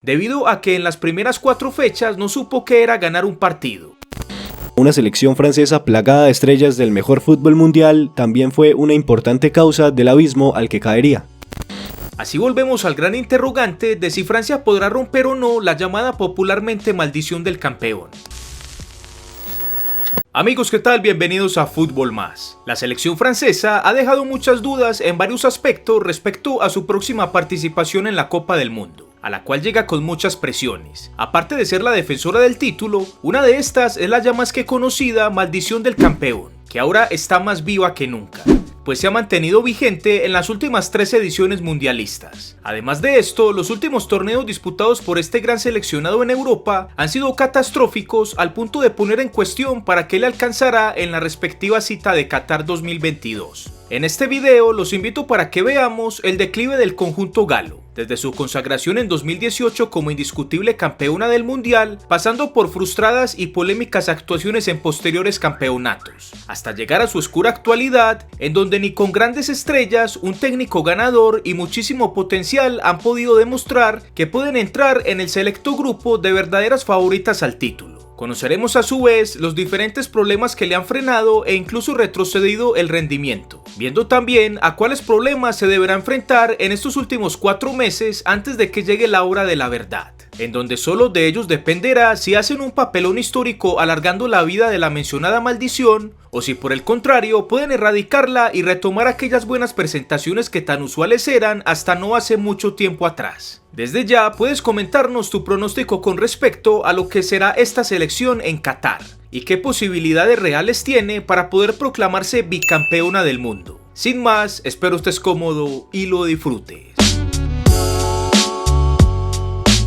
debido a que en las primeras 4 fechas no supo qué era ganar un partido. Una selección francesa plagada de estrellas del mejor fútbol mundial también fue una importante causa del abismo al que caería. Así volvemos al gran interrogante de si Francia podrá romper o no la llamada popularmente maldición del campeón. Amigos, ¿qué tal? Bienvenidos a Fútbol Más. La selección francesa ha dejado muchas dudas en varios aspectos respecto a su próxima participación en la Copa del Mundo, a la cual llega con muchas presiones. Aparte de ser la defensora del título, una de estas es la ya más que conocida maldición del campeón, que ahora está más viva que nunca, pues se ha mantenido vigente en las últimas 3 ediciones mundialistas. Además de esto, los últimos torneos disputados por este gran seleccionado en Europa han sido catastróficos al punto de poner en cuestión para qué le alcanzará en la respectiva cita de Qatar 2022. En este video los invito para que veamos el declive del conjunto galo, desde su consagración en 2018 como indiscutible campeona del mundial, pasando por frustradas y polémicas actuaciones en posteriores campeonatos, hasta llegar a su oscura actualidad, en donde ni con grandes estrellas, un técnico ganador y muchísimo potencial han podido demostrar que pueden entrar en el selecto grupo de verdaderas favoritas al título. Conoceremos a su vez los diferentes problemas que le han frenado e incluso retrocedido el rendimiento, viendo también a cuáles problemas se deberá enfrentar en estos últimos 4 meses antes de que llegue la hora de la verdad, en donde solo de ellos dependerá si hacen un papelón histórico alargando la vida de la mencionada maldición, o si por el contrario pueden erradicarla y retomar aquellas buenas presentaciones que tan usuales eran hasta no hace mucho tiempo atrás. Desde ya puedes comentarnos tu pronóstico con respecto a lo que será esta selección en Qatar y qué posibilidades reales tiene para poder proclamarse bicampeona del mundo. Sin más, espero estés cómodo y lo disfrutes.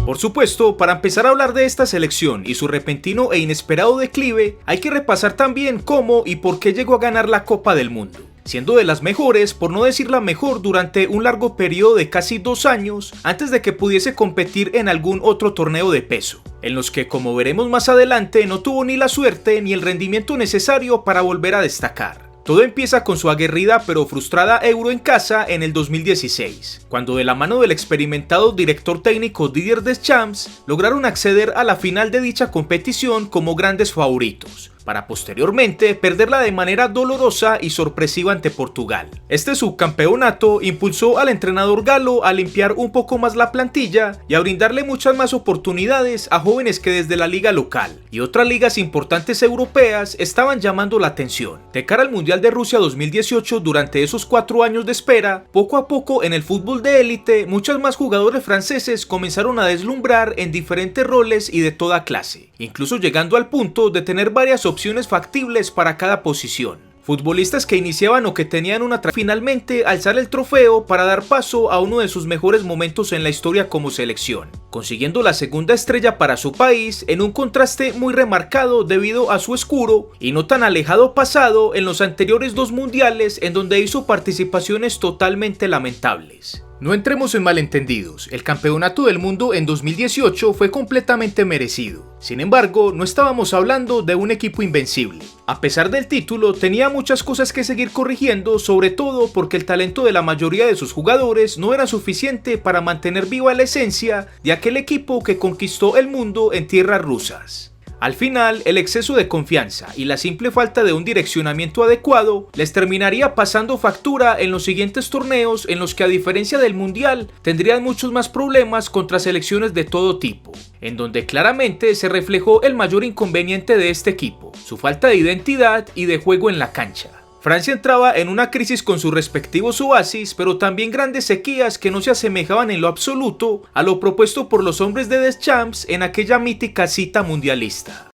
Por supuesto, para empezar a hablar de esta selección y su repentino e inesperado declive, hay que repasar también cómo y por qué llegó a ganar la Copa del Mundo, siendo de las mejores, por no decir la mejor, durante un largo periodo de casi 2 años antes de que pudiese competir en algún otro torneo de peso, en los que, como veremos más adelante, no tuvo ni la suerte ni el rendimiento necesario para volver a destacar. Todo empieza con su aguerrida pero frustrada Euro en casa en el 2016, cuando de la mano del experimentado director técnico Didier Deschamps lograron acceder a la final de dicha competición como grandes favoritos, para posteriormente perderla de manera dolorosa y sorpresiva ante Portugal. Este subcampeonato impulsó al entrenador galo a limpiar un poco más la plantilla y a brindarle muchas más oportunidades a jóvenes que desde la liga local y otras ligas importantes europeas estaban llamando la atención. De cara al Mundial de Rusia 2018, durante esos 4 años de espera, poco a poco en el fútbol de élite, muchos más jugadores franceses comenzaron a deslumbrar en diferentes roles y de toda clase, incluso llegando al punto de tener varias opciones factibles para cada posición. Futbolistas que iniciaban o que tenían una finalmente alzar el trofeo para dar paso a uno de sus mejores momentos en la historia como selección, consiguiendo la segunda estrella para su país en un contraste muy remarcado debido a su oscuro y no tan alejado pasado en los anteriores 2 mundiales en donde hizo participaciones totalmente lamentables. No entremos en malentendidos, el campeonato del mundo en 2018 fue completamente merecido. Sin embargo, no estábamos hablando de un equipo invencible. A pesar del título, tenía muchas cosas que seguir corrigiendo, sobre todo porque el talento de la mayoría de sus jugadores no era suficiente para mantener viva la esencia de aquel equipo que conquistó el mundo en tierras rusas. Al final, el exceso de confianza y la simple falta de un direccionamiento adecuado les terminaría pasando factura en los siguientes torneos en los que, a diferencia del Mundial, tendrían muchos más problemas contra selecciones de todo tipo, en donde claramente se reflejó el mayor inconveniente de este equipo, su falta de identidad y de juego en la cancha. Francia entraba en una crisis con sus respectivos oasis, pero también grandes sequías que no se asemejaban en lo absoluto a lo propuesto por los hombres de Deschamps en aquella mítica cita mundialista.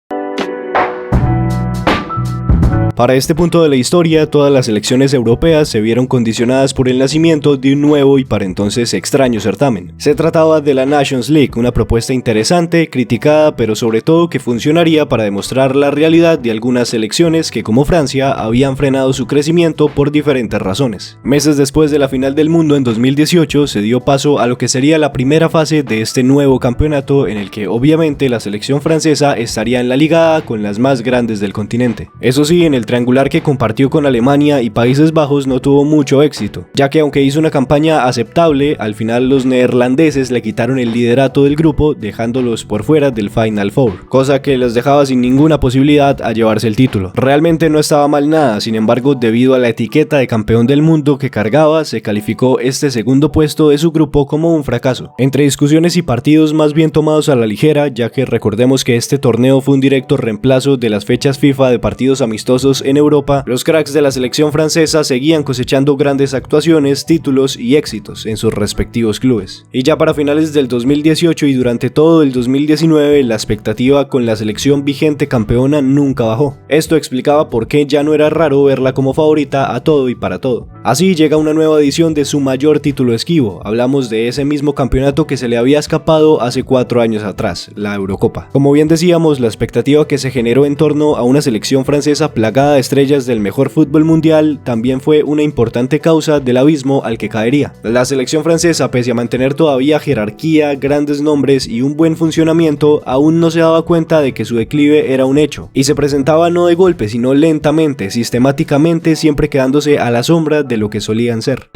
Para este punto de la historia, todas las selecciones europeas se vieron condicionadas por el nacimiento de un nuevo y para entonces extraño certamen. Se trataba de la Nations League, una propuesta interesante, criticada, pero sobre todo que funcionaría para demostrar la realidad de algunas selecciones que, como Francia, habían frenado su crecimiento por diferentes razones. Meses después de la final del mundo en 2018, se dio paso a lo que sería la primera fase de este nuevo campeonato, en el que obviamente la selección francesa estaría en la liga A con las más grandes del continente. Eso sí, en el el triangular que compartió con Alemania y Países Bajos no tuvo mucho éxito, ya que aunque hizo una campaña aceptable, al final los neerlandeses le quitaron el liderato del grupo, dejándolos por fuera del Final Four, cosa que los dejaba sin ninguna posibilidad a llevarse el título. Realmente no estaba mal nada, sin embargo, debido a la etiqueta de campeón del mundo que cargaba, se calificó este segundo puesto de su grupo como un fracaso. Entre discusiones y partidos más bien tomados a la ligera, ya que recordemos que este torneo fue un directo reemplazo de las fechas FIFA de partidos amistosos en Europa, los cracks de la selección francesa seguían cosechando grandes actuaciones, títulos y éxitos en sus respectivos clubes. Y ya para finales del 2018 y durante todo el 2019, la expectativa con la selección vigente campeona nunca bajó. Esto explicaba por qué ya no era raro verla como favorita a todo y para todo. Así llega una nueva edición de su mayor título esquivo. Hablamos de ese mismo campeonato que se le había escapado hace 4 años atrás, la Eurocopa. Como bien decíamos, la expectativa que se generó en torno a una selección francesa plagada de estrellas del mejor fútbol mundial también fue una importante causa del abismo al que caería. La selección francesa, pese a mantener todavía jerarquía, grandes nombres y un buen funcionamiento, aún no se daba cuenta de que su declive era un hecho, y se presentaba no de golpe, sino lentamente, sistemáticamente, siempre quedándose a la sombra de lo que solían ser.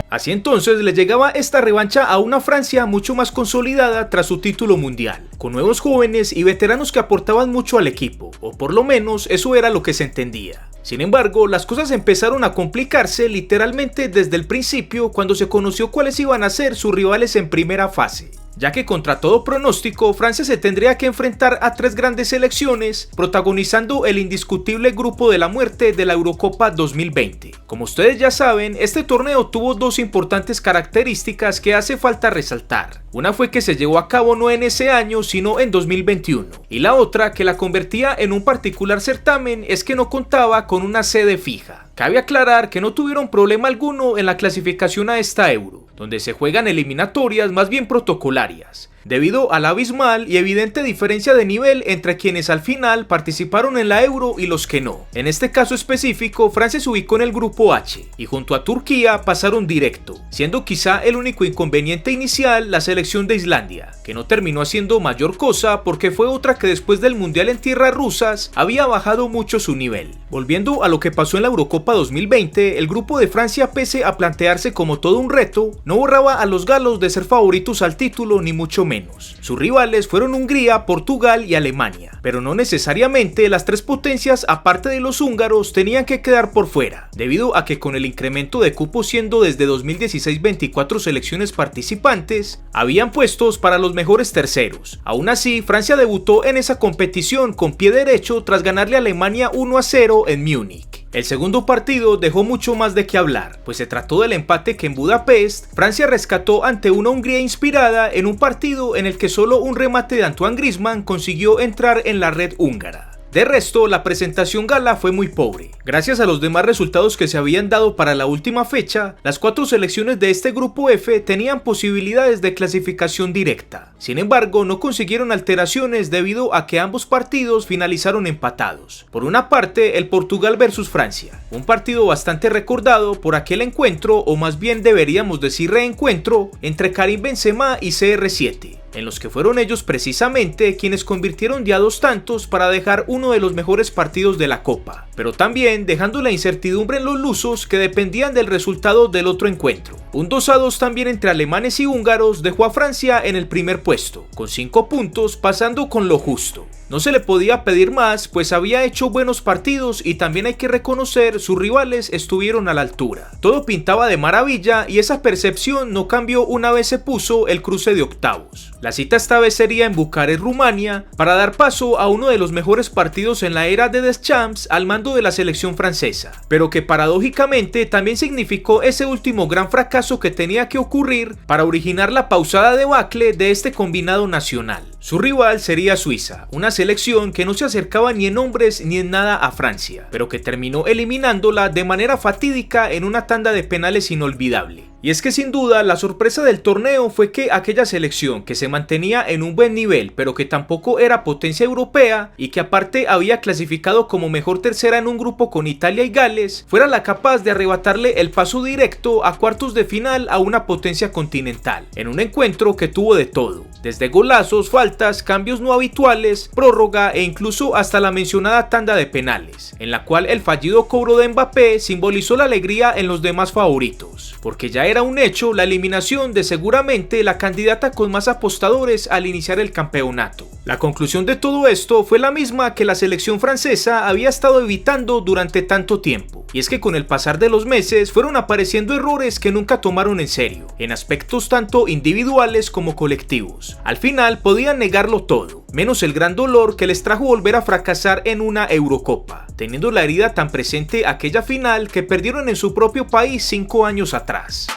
Así entonces le llegaba esta revancha a una Francia mucho más consolidada tras su título mundial, con nuevos jóvenes y veteranos que aportaban mucho al equipo, o por lo menos eso era lo que se entendía. Sin embargo, las cosas empezaron a complicarse literalmente desde el principio cuando se conoció cuáles iban a ser sus rivales en primera fase, ya que contra todo pronóstico Francia se tendría que enfrentar a 3 grandes selecciones protagonizando el indiscutible grupo de la muerte de la Eurocopa 2020. Como ustedes ya saben, este torneo tuvo 2 importantes características que hace falta resaltar. Una fue que se llevó a cabo no en ese año sino en 2021, y la otra, que la convertía en un particular certamen, es que no contaba con una sede fija. Cabe aclarar que no tuvieron problema alguno en la clasificación a esta Euro, donde se juegan eliminatorias más bien protocolarias, debido a la abismal y evidente diferencia de nivel entre quienes al final participaron en la Euro y los que no. En este caso específico, Francia se ubicó en el grupo H y junto a Turquía pasaron directo, siendo quizá el único inconveniente inicial la selección de Islandia, que no terminó haciendo mayor cosa porque fue otra que después del mundial en tierras rusas había bajado mucho su nivel. Volviendo a lo que pasó en la Eurocopa 2020, el grupo de Francia, pese a plantearse como todo un reto, no borraba a los galos de ser favoritos al título ni mucho menos. Sus rivales fueron Hungría, Portugal y Alemania, pero no necesariamente las 3 potencias aparte de los húngaros tenían que quedar por fuera, debido a que con el incremento de cupos siendo desde 2016 24 selecciones participantes, habían puestos para los mejores terceros. Aún así, Francia debutó en esa competición con pie derecho tras ganarle a Alemania 1-0 en Múnich. El segundo partido dejó mucho más de qué hablar, pues se trató del empate que en Budapest Francia rescató ante una Hungría inspirada en un partido en el que solo un remate de Antoine Griezmann consiguió entrar en la red húngara. De resto, la presentación gala fue muy pobre. Gracias a los demás resultados que se habían dado para la última fecha, las 4 selecciones de este grupo F tenían posibilidades de clasificación directa. Sin embargo, no consiguieron alteraciones debido a que ambos partidos finalizaron empatados. Por una parte, el Portugal versus Francia, un partido bastante recordado por aquel encuentro, o más bien deberíamos decir reencuentro, entre Karim Benzema y CR7. En los que fueron ellos precisamente quienes convirtieron ya 2 tantos para dejar uno de los mejores partidos de la Copa, pero también dejando la incertidumbre en los lusos que dependían del resultado del otro encuentro. Un 2-2 también entre alemanes y húngaros dejó a Francia en el primer puesto, con 5 puntos, pasando con lo justo. No se le podía pedir más, pues había hecho buenos partidos y también hay que reconocer sus rivales estuvieron a la altura. Todo pintaba de maravilla y esa percepción no cambió una vez se puso el cruce de octavos. La cita esta vez sería en Bucarest, Rumania, para dar paso a uno de los mejores partidos en la era de Deschamps al mando de la selección francesa, pero que paradójicamente también significó ese último gran fracaso que tenía que ocurrir para originar la pausada debacle de este combinado nacional. Su rival sería Suiza, una selección que no se acercaba ni en hombres ni en nada a Francia, pero que terminó eliminándola de manera fatídica en una tanda de penales inolvidable. Y es que sin duda la sorpresa del torneo fue que aquella selección que se mantenía en un buen nivel pero que tampoco era potencia europea y que aparte había clasificado como mejor tercera en un grupo con Italia y Gales, fuera la capaz de arrebatarle el paso directo a cuartos de final a una potencia continental, en un encuentro que tuvo de todo, desde golazos, faltas, cambios no habituales, prórroga e incluso hasta la mencionada tanda de penales, en la cual el fallido cobro de Mbappé simbolizó la alegría en los demás favoritos, porque ya era un hecho la eliminación de seguramente la candidata con más apostadores al iniciar el campeonato. La conclusión de todo esto fue la misma que la selección francesa había estado evitando durante tanto tiempo, y es que con el pasar de los meses fueron apareciendo errores que nunca tomaron en serio, en aspectos tanto individuales como colectivos. Al final podían negarlo todo, menos el gran dolor que les trajo volver a fracasar en una Eurocopa, teniendo la herida tan presente aquella final que perdieron en su propio país 5 años atrás.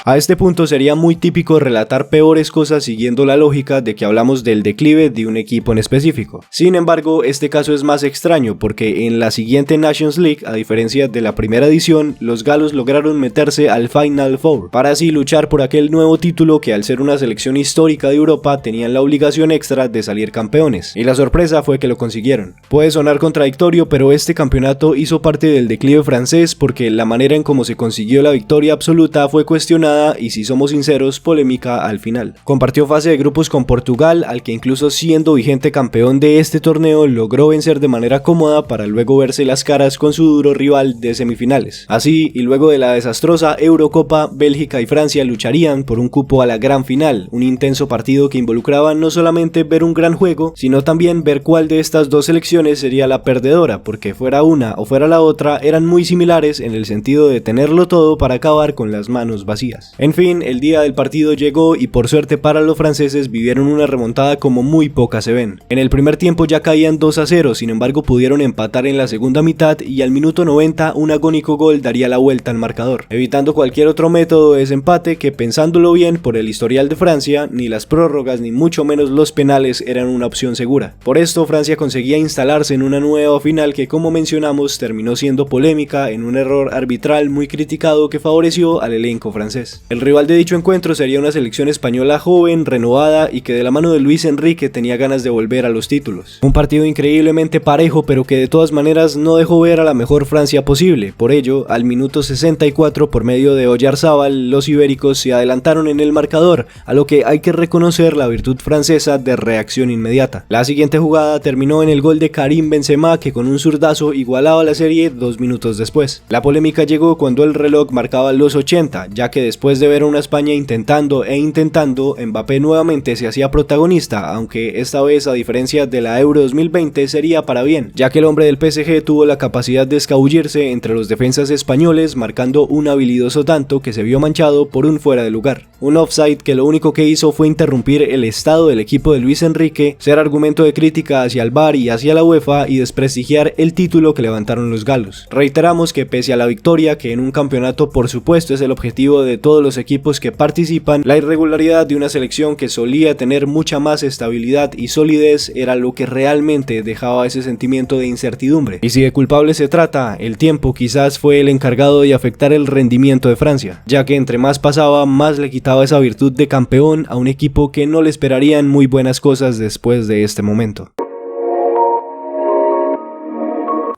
A este punto sería muy típico relatar peores cosas siguiendo la lógica de que hablamos del declive de un equipo en específico. Sin embargo, este caso es más extraño porque en la siguiente Nations League, a diferencia de la primera edición, los galos lograron meterse al Final Four, para así luchar por aquel nuevo título que al ser una selección histórica de Europa tenían la obligación extra de salir campeones, y la sorpresa fue que lo consiguieron. Puede sonar contradictorio, pero este campeonato hizo parte del declive francés porque la manera en cómo se consiguió la victoria absoluta fue cuestionada y, si somos sinceros, polémica al final. Compartió fase de grupos con Portugal, al que incluso siendo vigente campeón de este torneo logró vencer de manera cómoda para luego verse las caras con su duro rival de semifinales. Así, y luego de la desastrosa Eurocopa, Bélgica y Francia lucharían por un cupo a la gran final, un intenso partido que involucraba no solamente ver un gran juego, sino también ver cuál de estas dos selecciones sería la perdedora, porque fuera una o fuera la otra eran muy similares en el sentido de tenerlo todo para acabar con las manos vacías. En fin, el día del partido llegó y por suerte para los franceses vivieron una remontada como muy pocas se ven. En el primer tiempo ya caían 2-0, sin embargo pudieron empatar en la segunda mitad y al minuto 90 un agónico gol daría la vuelta al marcador, evitando cualquier otro método de desempate que, pensándolo bien por el historial de Francia, ni las prórrogas ni mucho menos los penales eran una opción segura. Por esto Francia conseguía instalarse en una nueva final que, como mencionamos, terminó siendo polémica en un error arbitral muy criticado que favoreció al elenco francés. El rival de dicho encuentro sería una selección española joven, renovada y que de la mano de Luis Enrique tenía ganas de volver a los títulos. Un partido increíblemente parejo, pero que de todas maneras no dejó ver a la mejor Francia posible. Por ello, al minuto 64, por medio de Oyarzábal, los ibéricos se adelantaron en el marcador, a lo que hay que reconocer la virtud francesa de reacción inmediata. La siguiente jugada terminó en el gol de Karim Benzema, que con un zurdazo igualaba la serie 2 minutos después. La polémica llegó cuando el reloj marcaba los 80, ya que después de ver a una España intentando, Mbappé nuevamente se hacía protagonista, aunque esta vez, a diferencia de la Euro 2020, sería para bien, ya que el hombre del PSG tuvo la capacidad de escabullirse entre los defensas españoles, marcando un habilidoso tanto que se vio manchado por un fuera de lugar. Un offside que lo único que hizo fue interrumpir el estado del equipo de Luis Enrique, ser argumento de crítica hacia el VAR y hacia la UEFA y desprestigiar el título que levantaron los galos. Reiteramos que pese a la victoria, que en un campeonato por supuesto es el objetivo de todos los equipos que participan, la irregularidad de una selección que solía tener mucha más estabilidad y solidez era lo que realmente dejaba ese sentimiento de incertidumbre. Y si de culpable se trata, el tiempo quizás fue el encargado de afectar el rendimiento de Francia, ya que entre más pasaba, más le quitaba esa virtud de campeón a un equipo que no le esperarían muy buenas cosas después de este momento.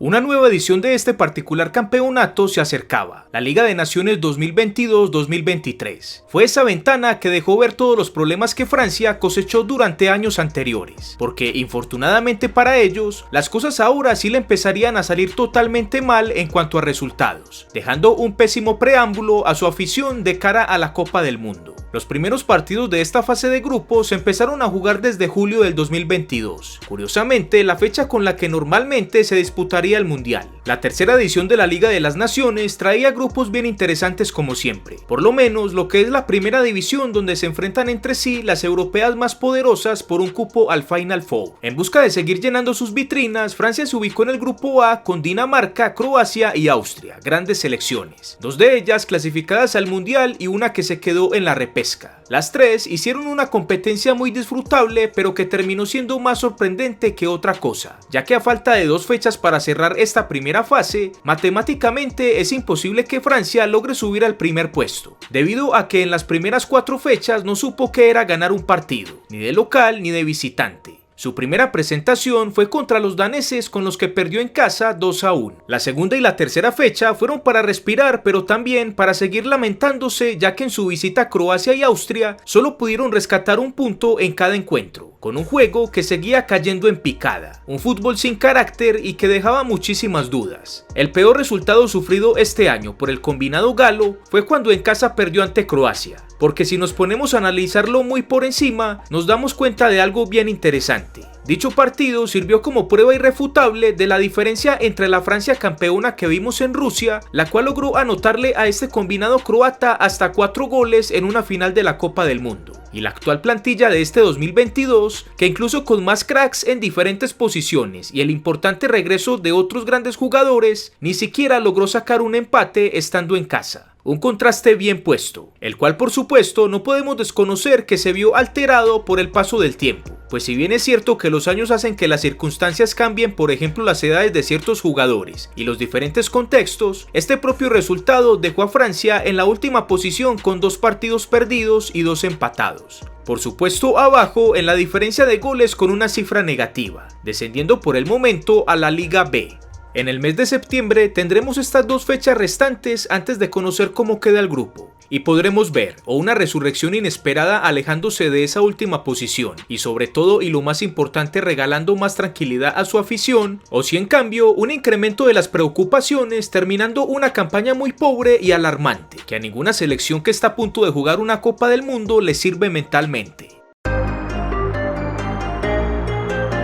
Una nueva edición de este particular campeonato se acercaba, la Liga de Naciones 2022-2023. Fue esa ventana que dejó ver todos los problemas que Francia cosechó durante años anteriores, porque infortunadamente para ellos, las cosas ahora sí le empezarían a salir totalmente mal en cuanto a resultados, dejando un pésimo preámbulo a su afición de cara a la Copa del Mundo. Los primeros partidos de esta fase de grupos se empezaron a jugar desde julio del 2022, curiosamente la fecha con la que normalmente se disputaría el Mundial. La tercera edición de la Liga de las Naciones traía grupos bien interesantes como siempre, por lo menos lo que es la primera división, donde se enfrentan entre sí las europeas más poderosas por un cupo al Final Four. En busca de seguir llenando sus vitrinas, Francia se ubicó en el grupo A con Dinamarca, Croacia y Austria, grandes selecciones, dos de ellas clasificadas al Mundial y una que se quedó en la repesca. repesca. Las tres hicieron una competencia muy disfrutable, pero que terminó siendo más sorprendente que otra cosa, ya que a falta de 2 fechas para cerrar esta primera fase, matemáticamente es imposible que Francia logre subir al primer puesto, debido a que en las primeras 4 fechas no supo qué era ganar un partido, ni de local ni de visitante. Su primera presentación fue contra los daneses, con los que perdió en casa 2-1. La segunda y la tercera fecha fueron para respirar, pero también para seguir lamentándose, ya que en su visita a Croacia y Austria solo pudieron rescatar un punto en cada encuentro, con un juego que seguía cayendo en picada, un fútbol sin carácter y que dejaba muchísimas dudas. El peor resultado sufrido este año por el combinado galo fue cuando en casa perdió ante Croacia, porque si nos ponemos a analizarlo muy por encima, nos damos cuenta de algo bien interesante. Dicho partido sirvió como prueba irrefutable de la diferencia entre la Francia campeona que vimos en Rusia, la cual logró anotarle a este combinado croata hasta 4 goles en una final de la Copa del Mundo, y la actual plantilla de este 2022, que incluso con más cracks en diferentes posiciones y el importante regreso de otros grandes jugadores, ni siquiera logró sacar un empate estando en casa. Un contraste bien puesto, el cual por supuesto no podemos desconocer que se vio alterado por el paso del tiempo, pues si bien es cierto que los años hacen que las circunstancias cambien, por ejemplo las edades de ciertos jugadores y los diferentes contextos, este propio resultado dejó a Francia en la última posición con 2 partidos perdidos y 2 empatados. Por supuesto abajo en la diferencia de goles con una cifra negativa, descendiendo por el momento a la Liga B. En el mes de septiembre tendremos estas 2 fechas restantes antes de conocer cómo queda el grupo, y podremos ver o una resurrección inesperada alejándose de esa última posición y sobre todo y lo más importante regalando más tranquilidad a su afición, o si en cambio un incremento de las preocupaciones terminando una campaña muy pobre y alarmante que a ninguna selección que está a punto de jugar una Copa del Mundo le sirve mentalmente.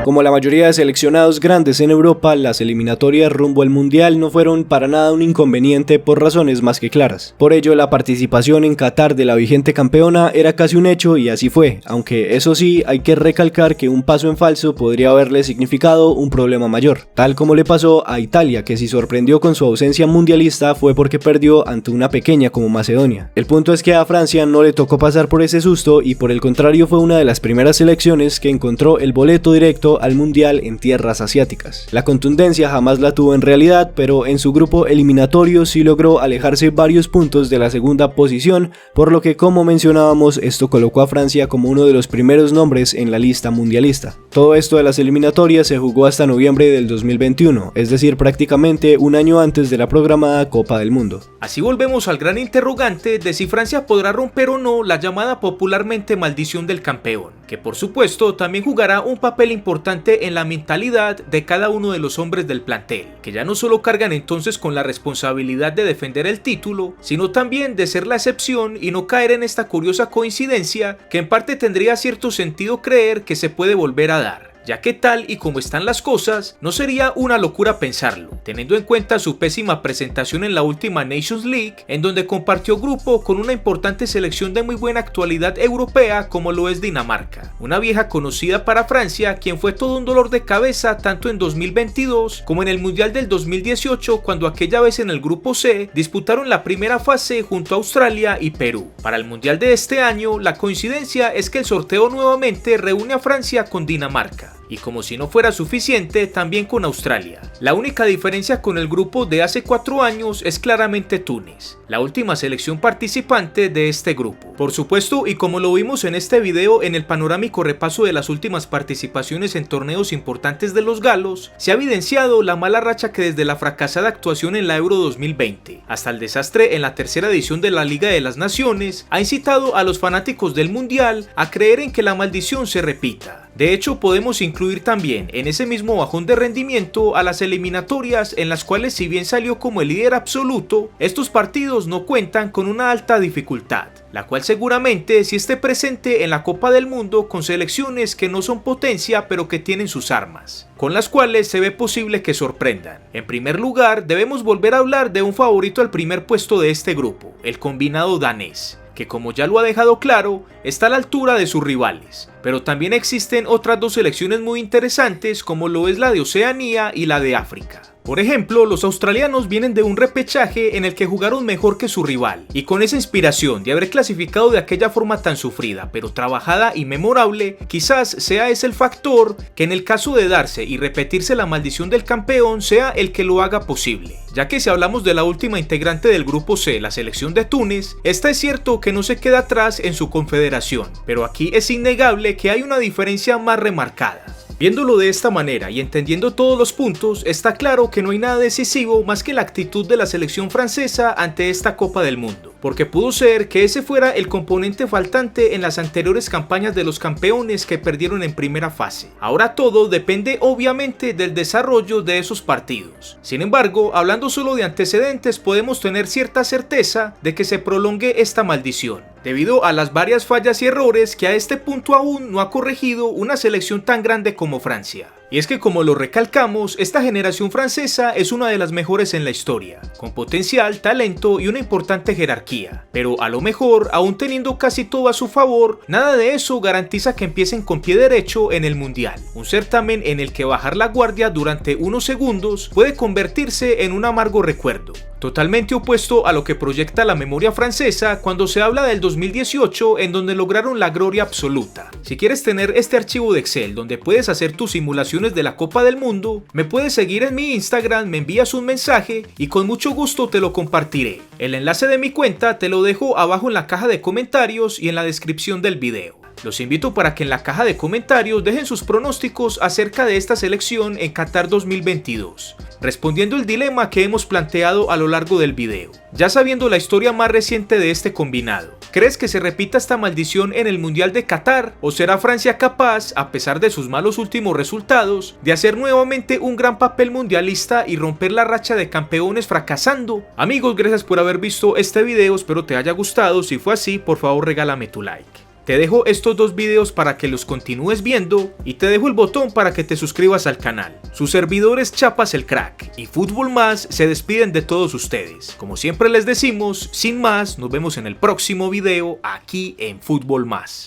Como la mayoría de seleccionados grandes en Europa, las eliminatorias rumbo al Mundial no fueron para nada un inconveniente por razones más que claras. Por ello, la participación en Qatar de la vigente campeona era casi un hecho y así fue, aunque eso sí, hay que recalcar que un paso en falso podría haberle significado un problema mayor, tal como le pasó a Italia, que si sorprendió con su ausencia mundialista fue porque perdió ante una pequeña como Macedonia. El punto es que a Francia no le tocó pasar por ese susto y por el contrario fue una de las primeras selecciones que encontró el boleto directo al Mundial en tierras asiáticas. La contundencia jamás la tuvo en realidad, pero en su grupo eliminatorio sí logró alejarse varios puntos de la segunda posición, por lo que como mencionábamos esto colocó a Francia como uno de los primeros nombres en la lista mundialista. Todo esto de las eliminatorias se jugó hasta noviembre del 2021, es decir prácticamente un año antes de la programada Copa del Mundo. Así volvemos al gran interrogante de si Francia podrá romper o no la llamada popularmente maldición del campeón, que por supuesto también jugará un papel importante en la mentalidad de cada uno de los hombres del plantel, que ya no solo cargan entonces con la responsabilidad de defender el título, sino también de ser la excepción y no caer en esta curiosa coincidencia que en parte tendría cierto sentido creer que se puede volver a dar, ya que tal y como están las cosas, no sería una locura pensarlo, teniendo en cuenta su pésima presentación en la última Nations League, en donde compartió grupo con una importante selección de muy buena actualidad europea como lo es Dinamarca, una vieja conocida para Francia, quien fue todo un dolor de cabeza tanto en 2022 como en el Mundial del 2018, cuando aquella vez en el grupo C disputaron la primera fase junto a Australia y Perú. Para el Mundial de este año, la coincidencia es que el sorteo nuevamente reúne a Francia con Dinamarca, y como si no fuera suficiente, también con Australia. La única diferencia con el grupo de hace 4 años es claramente Túnez, la última selección participante de este grupo. Por supuesto, y como lo vimos en este video en el panorámico repaso de las últimas participaciones en torneos importantes de los galos, se ha evidenciado la mala racha que desde la fracasada actuación en la Euro 2020 hasta el desastre en la tercera edición de la Liga de las Naciones ha incitado a los fanáticos del Mundial a creer en que la maldición se repita. De hecho, podemos incluir también en ese mismo bajón de rendimiento a las eliminatorias en las cuales, si bien salió como el líder absoluto, estos partidos no cuentan con una alta dificultad, la cual seguramente sí esté presente en la Copa del Mundo con selecciones que no son potencia pero que tienen sus armas, con las cuales se ve posible que sorprendan. En primer lugar, debemos volver a hablar de un favorito al primer puesto de este grupo, el combinado danés, que como ya lo ha dejado claro, está a la altura de sus rivales, pero también existen otras 2 selecciones muy interesantes como lo es la de Oceanía y la de África. Por ejemplo, los australianos vienen de un repechaje en el que jugaron mejor que su rival, y con esa inspiración de haber clasificado de aquella forma tan sufrida, pero trabajada y memorable, quizás sea ese el factor que en el caso de darse y repetirse la maldición del campeón sea el que lo haga posible. Ya que si hablamos de la última integrante del grupo C, la selección de Túnez, esta es cierto que no se queda atrás en su confederación, pero aquí es innegable que hay una diferencia más remarcada. Viéndolo de esta manera y entendiendo todos los puntos, está claro que no hay nada decisivo más que la actitud de la selección francesa ante esta Copa del Mundo, porque pudo ser que ese fuera el componente faltante en las anteriores campañas de los campeones que perdieron en primera fase. Ahora todo depende obviamente del desarrollo de esos partidos. Sin embargo, hablando solo de antecedentes, podemos tener cierta certeza de que se prolongue esta maldición, debido a las varias fallas y errores que a este punto aún no ha corregido una selección tan grande como Francia. Y es que, como lo recalcamos, esta generación francesa es una de las mejores en la historia, con potencial, talento y una importante jerarquía. Pero a lo mejor, aún teniendo casi todo a su favor, nada de eso garantiza que empiecen con pie derecho en el Mundial, un certamen en el que bajar la guardia durante unos segundos puede convertirse en un amargo recuerdo. Totalmente opuesto a lo que proyecta la memoria francesa cuando se habla del 2018, en donde lograron la gloria absoluta. Si quieres tener este archivo de Excel donde puedes hacer tus simulaciones de la Copa del Mundo, me puedes seguir en mi Instagram, me envías un mensaje y con mucho gusto te lo compartiré. El enlace de mi cuenta te lo dejo abajo en la caja de comentarios y en la descripción del video. Los invito para que en la caja de comentarios dejen sus pronósticos acerca de esta selección en Qatar 2022, respondiendo el dilema que hemos planteado a lo largo del video. Ya sabiendo la historia más reciente de este combinado, ¿crees que se repita esta maldición en el Mundial de Qatar? ¿O será Francia capaz, a pesar de sus malos últimos resultados, de hacer nuevamente un gran papel mundialista y romper la racha de campeones fracasando? Amigos, gracias por haber visto este video, espero te haya gustado. Si fue así, por favor regálame tu like. Te dejo estos dos videos para que los continúes viendo y te dejo el botón para que te suscribas al canal. Sus servidores Chapas el Crack y Fútbol Más se despiden de todos ustedes. Como siempre les decimos, sin más, nos vemos en el próximo video aquí en Fútbol Más.